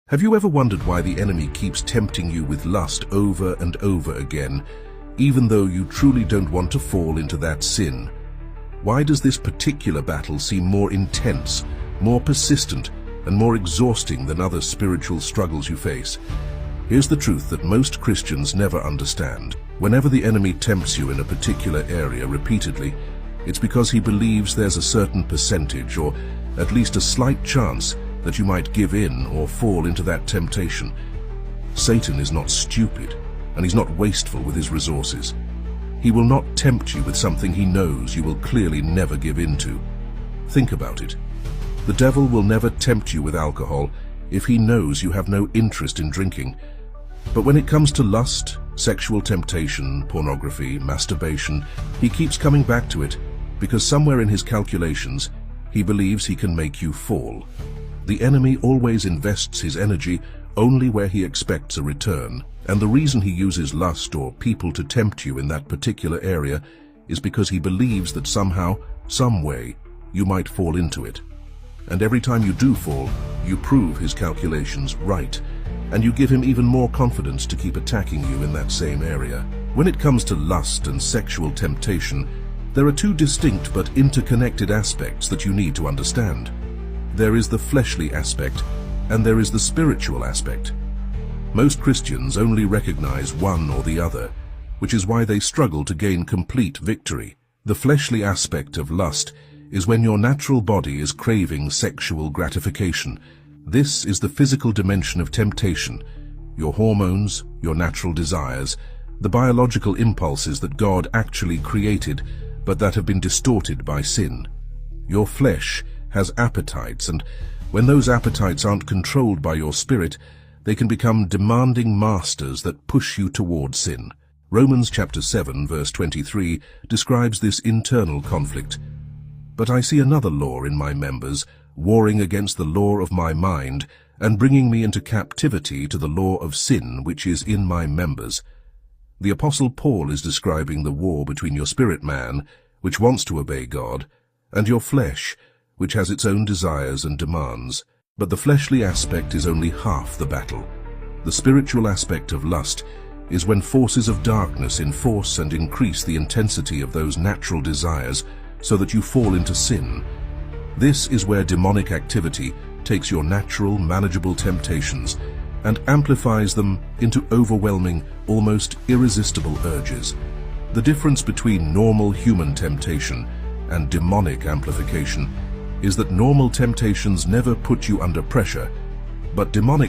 Have you ever wondered why the enemy keeps tempting you with lust over and over again, even though you truly don't want to fall into that sin? Why does this particular battle seem more intense, more persistent, and more exhausting than other spiritual struggles you face? Here's the truth that most Christians never understand. Whenever the enemy tempts you in a particular area repeatedly, it's because he believes there's a certain percentage, or at least a slight chance, that you might give in or fall into that temptation. Satan is not stupid, and he's not wasteful with his resources. He will not tempt you with something he knows you will clearly never give in to. Think about it. The devil will never tempt you with alcohol if he knows you have no interest in drinking. But when it comes to lust, sexual temptation, pornography, masturbation, he keeps coming back to it because somewhere in his calculations, he believes he can make you fall. The enemy always invests his energy only where he expects a return, and the reason he uses lust or people to tempt you in that particular area is because he believes that somehow, some way, you might fall into it. And every time you do fall, you prove his calculations right, and you give him even more confidence to keep attacking you in that same area. When it comes to lust and sexual temptation, there are two distinct but interconnected aspects that you need to understand. There is the fleshly aspect, and there is the spiritual aspect. Most Christians only recognize one or the other, which is why they struggle to gain complete victory. The fleshly aspect of lust is when your natural body is craving sexual gratification. This is the physical dimension of temptation. Your hormones, your natural desires, the biological impulses that God actually created, but that have been distorted by sin. Your flesh has appetites, and when those appetites aren't controlled by your spirit, they can become demanding masters that push you toward sin. Romans chapter 7 verse 23 describes this internal conflict. But I see another law in my members, warring against the law of my mind, and bringing me into captivity to the law of sin which is in my members. The Apostle Paul is describing the war between your spirit man, which wants to obey God, and your flesh, which has its own desires and demands. But the fleshly aspect is only half the battle. The spiritual aspect of lust is when forces of darkness enforce and increase the intensity of those natural desires so that you fall into sin. This is where demonic activity takes your natural, manageable temptations and amplifies them into overwhelming, almost irresistible urges. The difference between normal human temptation and demonic amplification is that normal temptations never put you under pressure, but demonic